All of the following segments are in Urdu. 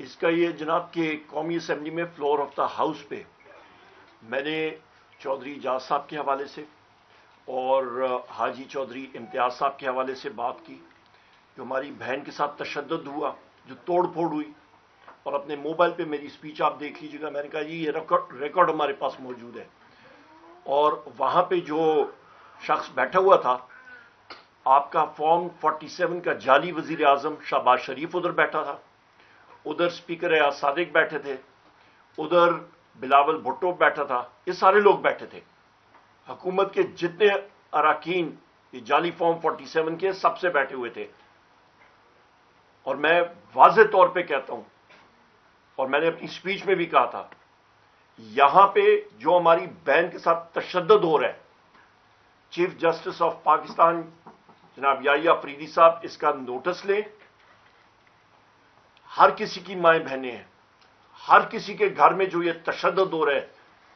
اس کا یہ جناب کہ قومی اسمبلی میں فلور آف دا ہاؤس پہ میں نے چودھری اعجاز صاحب کے حوالے سے اور حاجی چودھری امتیاز صاحب کے حوالے سے بات کی، جو ہماری بہن کے ساتھ تشدد ہوا، جو توڑ پھوڑ ہوئی، اور اپنے موبائل پہ میری اسپیچ آپ دیکھ لیجیے گا. میں نے کہا جی یہ ریکارڈ ہمارے پاس موجود ہے. اور وہاں پہ جو شخص بیٹھا ہوا تھا، آپ کا فارم 47 کا جعلی وزیر اعظم شہباز شریف ادھر بیٹھا تھا، ادھر اسپیکر ایاز صادق بیٹھے تھے، ادھر بلاول بھٹو بیٹھا تھا. یہ سارے لوگ بیٹھے تھے. حکومت کے جتنے اراکین یہ جعلی فارم 47 کے سب سے بیٹھے ہوئے تھے. اور میں واضح طور پہ کہتا ہوں، اور میں نے اپنی اسپیچ میں بھی کہا تھا، یہاں پہ جو ہماری بہن کے ساتھ تشدد ہو رہا ہے، چیف جسٹس آف پاکستان جناب یحییٰ فریدی صاحب اس کا نوٹس لیں. ہر کسی کی مائیں بہنیں ہیں، ہر کسی کے گھر میں جو یہ تشدد ہو رہا ہے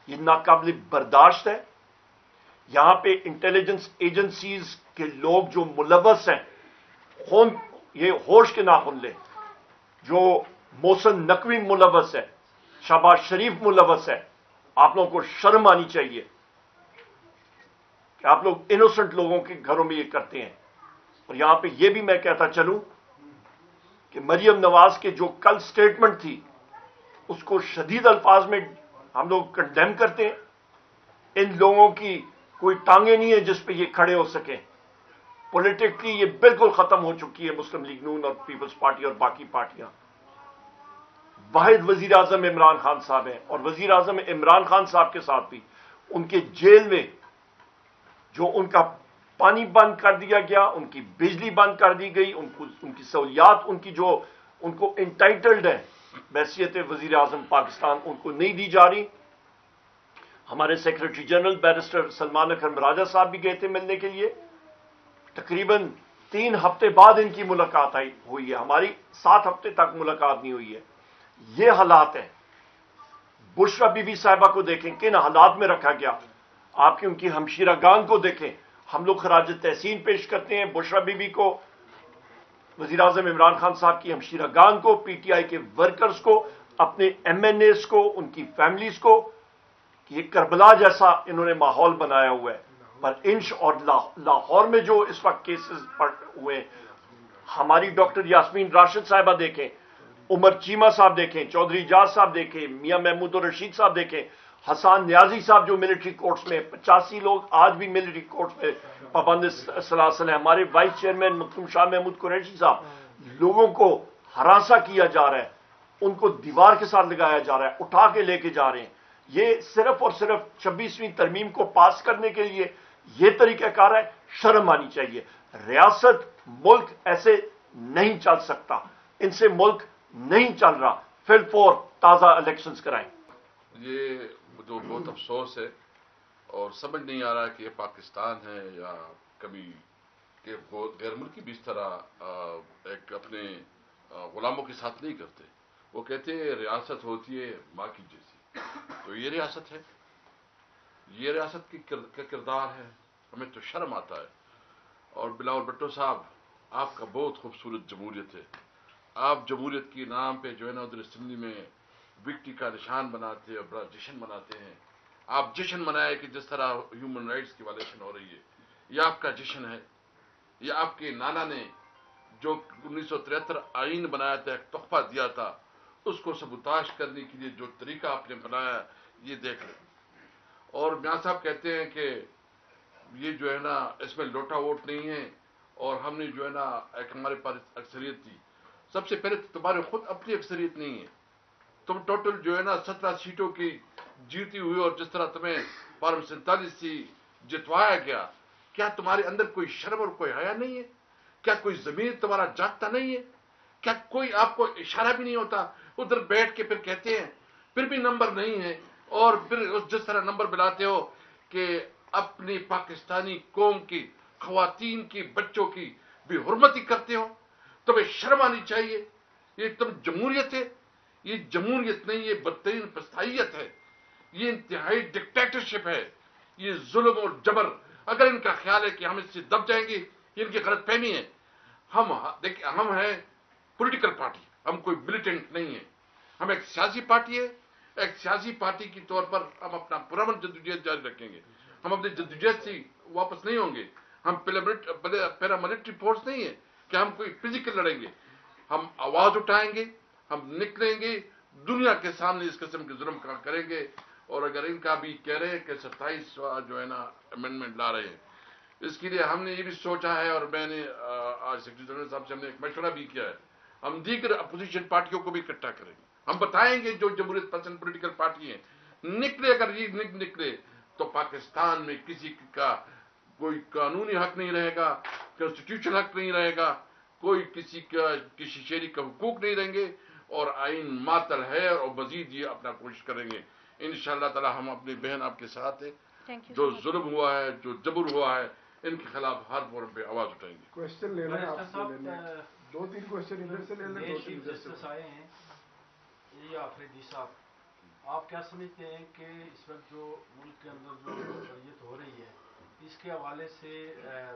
یہ ناقابل برداشت ہے. یہاں پہ انٹیلیجنس ایجنسیز کے لوگ جو ملوث ہیں، یہ ہوش کے ناخن لیں. جو محسن نقوی ملوث ہے، شہباز شریف ملوث ہے. آپ لوگوں کو شرم آنی چاہیے کہ آپ لوگ انوسنٹ لوگوں کے گھروں میں یہ کرتے ہیں. اور یہاں پہ یہ بھی میں کہتا چلوں کہ مریم نواز کے جو کل سٹیٹمنٹ تھی اس کو شدید الفاظ میں ہم لوگ کنڈیم کرتے ہیں. ان لوگوں کی کوئی ٹانگیں نہیں ہے جس پہ یہ کھڑے ہو سکیں. پولیٹکلی یہ بالکل ختم ہو چکی ہے مسلم لیگ نون اور پیپلز پارٹی اور باقی پارٹیاں. واحد وزیر اعظم عمران خان صاحب ہیں، اور وزیر اعظم عمران خان صاحب کے ساتھ بھی ان کے جیل میں جو ان کا پانی بند کر دیا گیا، ان کی بجلی بند کر دی گئی، ان کی سہولیات ان کو انٹائٹلڈ ہے بحیثیت وزیر اعظم پاکستان، ان کو نہیں دی جا رہی. ہمارے سیکرٹری جنرل بیرسٹر سلمان اکرم راجہ صاحب بھی گئے تھے ملنے کے لیے. تقریباً 3 ہفتے بعد ان کی ملاقات ہوئی ہے. ہماری 7 ہفتے تک ملاقات نہیں ہوئی ہے. یہ حالات ہیں. بشرا بی بی صاحبہ کو دیکھیں کن حالات میں رکھا گیا. آپ کی ان کی ہمشیرہ گان کو دیکھیں. ہم لوگ خراج تحسین پیش کرتے ہیں بشرا بی بی کو، وزیر اعظم عمران خان صاحب کی ہمشیرہ گان کو، پی ٹی آئی کے ورکرز کو، اپنے ایم این ایز کو، ان کی فیملیز کو، کہ یہ کربلا جیسا انہوں نے ماحول بنایا ہوا ہے. پر انش اور لاہور میں جو اس وقت کیسز ہوئے، ہماری ڈاکٹر یاسمین راشد صاحبہ دیکھیں، عمر چیمہ صاحب دیکھیں، چودھری اعجاز صاحب دیکھیں، میاں محمود الرشید صاحب دیکھیں، حسان نیازی صاحب جو ملٹری کورٹس میں 85 لوگ آج بھی ملٹری کورٹس میں پابند سلاسل ہیں. ہمارے وائس چیئرمین مکتوم شاہ محمود قریشی صاحب، لوگوں کو ہراساں کیا جا رہا ہے، ان کو دیوار کے ساتھ لگایا جا رہا ہے، اٹھا کے لے کے جا رہے ہیں. یہ صرف اور صرف 26ویں ترمیم کو پاس کرنے کے لیے یہ طریقہ کار ہے. شرم آنی چاہیے. ریاست ملک ایسے نہیں چل سکتا، ان سے ملک نہیں چل رہا. فل فور تازہ الیکشنز کرائیں. یہ جو بہت افسوس ہے اور سمجھ نہیں آ رہا کہ یہ پاکستان ہے یا کبھی کہ غیر ملکی بھی اس طرح ایک اپنے غلاموں کے ساتھ نہیں کرتے. وہ کہتے ہیں ریاست ہوتی ہے ماں کی جیسی. تو یہ ریاست ہے، یہ ریاست کا کردار ہے. ہمیں تو شرم آتا ہے. اور بلاول بھٹو صاحب، آپ کا بہت خوبصورت جمہوریت ہے. آپ جمہوریت کے نام پہ جو ہے نا ادھر اسمبلی میں وکٹری کا نشان بناتے ہیں اور بڑا جشن مناتے ہیں. آپ جشن منائے کہ جس طرح ہیومن رائٹس کی وائلیشن ہو رہی ہے. یہ آپ کا جشن ہے. یہ آپ کے نانا نے جو 1973 آئین بنایا تھا، ایک تحفہ دیا تھا، اس کو سبوتاش کرنے کے لیے جو طریقہ آپ نے بنایا یہ دیکھ لیں. اور میاں صاحب کہتے ہیں کہ یہ جو ہے نا اس میں لوٹا ووٹ نہیں ہے اور ہم نے جو ہے نا ایک ہمارے پاس اکثریت تھی. سب سے پہلے تمہارے خود اپنی اکثریت نہیں ہے. تم ٹوٹل جو ہے نا 17 سیٹوں کی جیتی ہوئی، اور جس طرح تمہیں فارم 47 سے جتوایا گیا، کیا تمہارے اندر کوئی شرم اور کوئی حیا نہیں ہے؟ کیا کوئی ضمیر تمہارا جاگتا نہیں ہے؟ کیا کوئی آپ کو اشارہ بھی نہیں ہوتا؟ ادھر بیٹھ کے پھر کہتے ہیں پھر بھی نمبر نہیں ہے، اور پھر جس طرح نمبر بلاتے ہو کہ اپنی پاکستانی قوم کی خواتین کی بچوں کی بھی حرمتی کرتے ہو. تمہیں شرم آنی چاہیے. یہ تم جمہوریت ہے؟ یہ جمہوریت نہیں، یہ بدترین پستائیت ہے. یہ انتہائی ڈکٹیٹرشپ ہے. یہ ظلم اور جبر. اگر ان کا خیال ہے کہ ہم اس سے دب جائیں گے، یہ ان کی غلط فہمی ہے. ہم ہیں پولیٹیکل پارٹی، ہم کوئی ملیٹنٹ نہیں ہیں. ہم ایک سیاسی پارٹی ہے، ایک سیاسی پارٹی کے طور پر ہم اپنا پرامن جدوجہد جاری رکھیں گے. ہم اپنی جدوجہد سے واپس نہیں ہوں گے. ہم پیراملٹری فورس نہیں ہے کہ ہم کوئی فزیکل لڑیں گے. ہم آواز اٹھائیں گے، ہم نکلیں گے، دنیا کے سامنے اس قسم کے ظلم کا کریں گے. اور اگر ان کا بھی کہہ رہے ہیں کہ 27 جو ہے نا امینڈمنٹ لا رہے ہیں، اس کے لیے ہم نے یہ بھی سوچا ہے، اور میں نے آج سیکرٹری جنرل صاحب سے ہم نے ایک مشورہ بھی کیا ہے، ہم دیگر اپوزیشن پارٹیوں کو بھی اکٹھا کریں گے. ہم بتائیں گے جو جمہوریت پسند پولیٹیکل پارٹی ہیں، نکلے، اگر یہ نکلے تو پاکستان میں کسی کا کوئی قانونی حق نہیں رہے گا، کانسٹیٹیوشن حق نہیں رہے گا، کوئی کسی شہری کا حقوق نہیں رہیں گے، اور آئین معطل ہے، اور مزید یہ اپنا کوشش کریں گے. انشاءاللہ تعالی ہم اپنی بہن آپ کے ساتھ ہیں. جو ظلم ہوا ہے، جو جبر ہوا ہے، ان کے خلاف ہر فورم پہ آواز اٹھائیں گے. کوشچن لینا ہے آپ سے، دو تین کوشچن ادھر سے لے لیں، دو تین ادھر سے. آئے ہیں. یہ آفریدی صاحب، آپ کیا سمجھتے ہیں کہ اس وقت جو ملک کے اندر جو اقلیت ہو رہی ہے، اس کے حوالے سے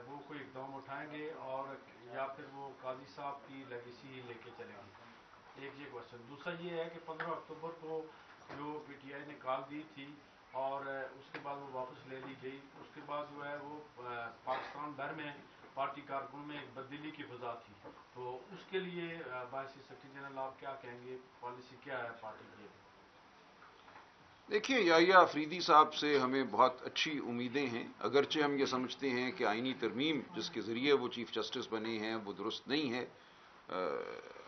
وہ کوئی اقدام اٹھائیں گے، اور یا پھر وہ قاضی صاحب کی لیگیسی ہی لے کے چلیں گے؟ ایک یہ کوشچن. دوسرا یہ ہے کہ 15 اکتوبر کو جو پی ٹی آئی نے کال دی تھی اور اس کے بعد وہ واپس لے لی گئی، اس کے بعد جو ہے وہ پاکستان بھر میں پارٹی کارکنوں میں ایک تبدیلی کی فضا تھی. تو اس کے لیے باعث سیکرٹری جنرل آپ کیا کہیں گے، پالیسی کیا ہے پارٹی کی؟ دیکھیے، یحییٰ آفریدی صاحب سے ہمیں بہت اچھی امیدیں ہیں، اگرچہ ہم یہ سمجھتے ہیں کہ آئینی ترمیم جس کے ذریعے وہ چیف جسٹس بنے ہیں وہ درست نہیں ہے.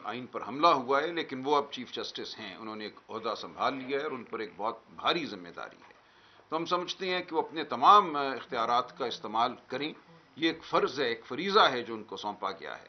آئین پر حملہ ہوا ہے، لیکن وہ اب چیف جسٹس ہیں، انہوں نے ایک عہدہ سنبھال لیا ہے اور ان پر ایک بہت بھاری ذمہ داری ہے. تو ہم سمجھتے ہیں کہ وہ اپنے تمام اختیارات کا استعمال کریں. یہ ایک فرض ہے، ایک فریضہ ہے جو ان کو سونپا گیا ہے.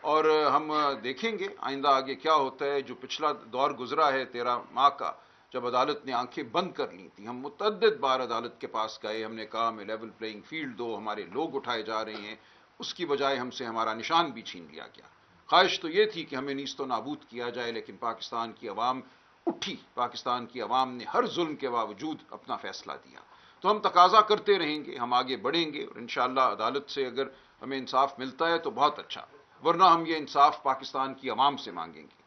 اور ہم دیکھیں گے آئندہ آگے کیا ہوتا ہے. جو پچھلا دور گزرا ہے 13 ماہ کا، جب عدالت نے آنکھیں بند کر لی تھیں، ہم متعدد بار عدالت کے پاس گئے، ہم نے کہا ہمیں لیول پلینگ فیلڈ دو، ہمارے لوگ اٹھائے جا رہے ہیں. اس کی بجائے ہم سے ہمارا نشان بھی چھین لیا گیا. خواہش تو یہ تھی کہ ہمیں نیست و نابود کیا جائے، لیکن پاکستان کی عوام اٹھی، پاکستان کی عوام نے ہر ظلم کے باوجود اپنا فیصلہ دیا. تو ہم تقاضا کرتے رہیں گے، ہم آگے بڑھیں گے، اور انشاءاللہ عدالت سے اگر ہمیں انصاف ملتا ہے تو بہت اچھا، ورنہ ہم یہ انصاف پاکستان کی عوام سے مانگیں گے.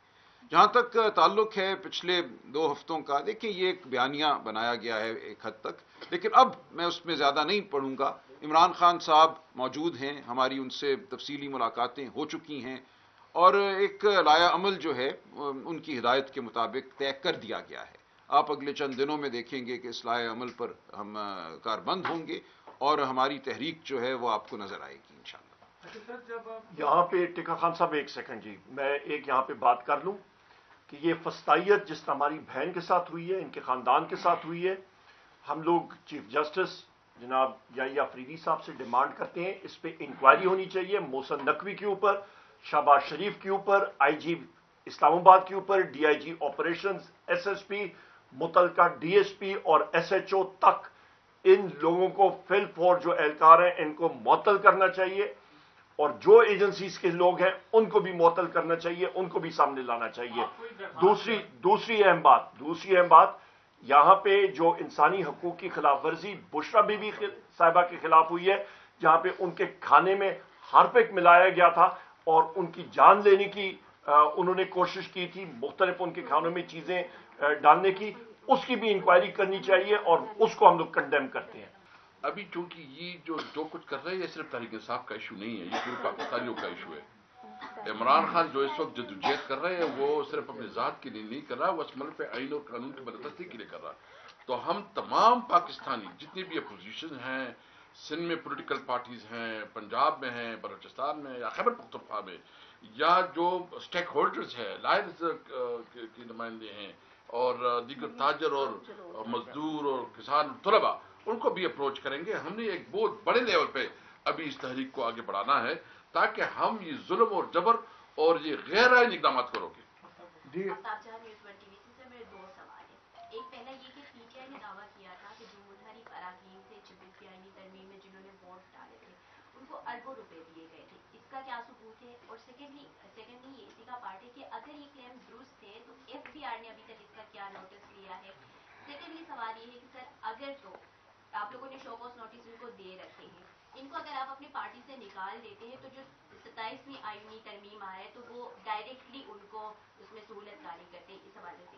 جہاں تک تعلق ہے پچھلے 2 ہفتوں کا، دیکھیں یہ ایک بیانیہ بنایا گیا ہے ایک حد تک، لیکن اب میں اس میں زیادہ نہیں پڑھوں گا. عمران خان صاحب موجود ہیں، ہماری ان سے تفصیلی ملاقاتیں ہو چکی ہیں، اور ایک لائحہ عمل جو ہے ان کی ہدایت کے مطابق طے کر دیا گیا ہے. آپ اگلے چند دنوں میں دیکھیں گے کہ اس لائحہ عمل پر ہم کاربند ہوں گے، اور ہماری تحریک جو ہے وہ آپ کو نظر آئے گی انشاءاللہ. یہاں پہ ٹکا خان صاحب ایک سیکنڈ جی، میں ایک یہاں پہ بات کر لوں کہ یہ فسطائیت جس طرح ہماری بہن کے ساتھ ہوئی ہے، ان کے خاندان کے ساتھ ہوئی ہے، ہم لوگ چیف جسٹس جناب یحییٰ آفریدی صاحب سے ڈیمانڈ کرتے ہیں اس پہ انکوائری ہونی چاہیے. محسن نقوی کے اوپر، شہباز شریف کے اوپر، آئی جی اسلام آباد کے اوپر، D I G operations, S S P, متعلقہ ڈی ایس پی اور ایس ایچ او تک، ان لوگوں کو فل فور جو اہلکار ہیں ان کو معطل کرنا چاہیے، اور جو ایجنسیز کے لوگ ہیں ان کو بھی معطل کرنا چاہیے، ان کو بھی سامنے لانا چاہیے. دوسری اہم بات یہاں پہ جو انسانی حقوق کی خلاف ورزی بشرا بی بی صاحبہ کے خلاف ہوئی ہے، جہاں پہ ان کے کھانے میں ہارپک ملایا گیا تھا اور ان کی جان لینے کی انہوں نے کوشش کی تھی، مختلف ان کے کھانوں میں چیزیں ڈالنے کی، اس کی بھی انکوائری کرنی چاہیے، اور اس کو ہم لوگ کنڈیم کرتے ہیں. ابھی چونکہ یہ جو کچھ کر رہے ہیں یہ صرف تحریک انصاف کا ایشو نہیں ہے، یہ پورے پاکستانیوں کا ایشو ہے. عمران خان جو اس وقت جدوجہد کر رہے ہیں وہ صرف اپنی ذات کے لیے نہیں کر رہا، وہ اس ملک پہ آئین اور قانون کی بلندستی کے لیے کر رہا. تو ہم تمام پاکستانی جتنی بھی اپوزیشن ہیں، سندھ میں پولیٹیکل پارٹیز ہیں، پنجاب میں ہیں، بلوچستان میں یا خیبر پختونخوا میں، یا جو اسٹیک ہولڈرز ہیں، لائنز کے نمائندے ہیں، اور دیگر تاجر اور مزدور اور کسان طلباء، ان کو بھی اپروچ کریں گے. ہم نے ایک بہت بڑے لیول پہ ابھی اس تحریک کو آگے بڑھانا ہے تاکہ ہم یہ ظلم اور جبر اور یہ غیر آئینی اقدامات کو روکیں. میرے 2 سوال ہیں. ایک پہلا یہ کہ پی ٹی آئی نے دعویٰ کیا تھا کہ جو مظہری اراکین تھے 26 کی آئینی ترمیم میں جنہوں نے ووٹ ڈالے تھے ان کو اربوں روپے دیے گئے تھے، اس کا کیا ثبوت ہے؟ اور سیکنڈلی یہ اسی کا پارٹ ہے کہ اگر یہ کلیم درست ہے تو ایف بی آر نے ابھی تک اس کا کیا نوٹس لیا ہے؟ سیکنڈلی سوال یہ ہے کہ سر اگر تو آپ لوگوں نے شو کاز نوٹس ان کو دے رکھے ہیں، ان کو اگر آپ اپنی پارٹی سے نکال دیتے ہیں تو جو 27ویں آئینی ترمیم آ رہا ہے تو وہ ڈائریکٹلی ان کو اس میں سہولت کاری کرتے ہیں. اس حوالے سے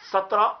17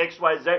XYZ।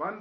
1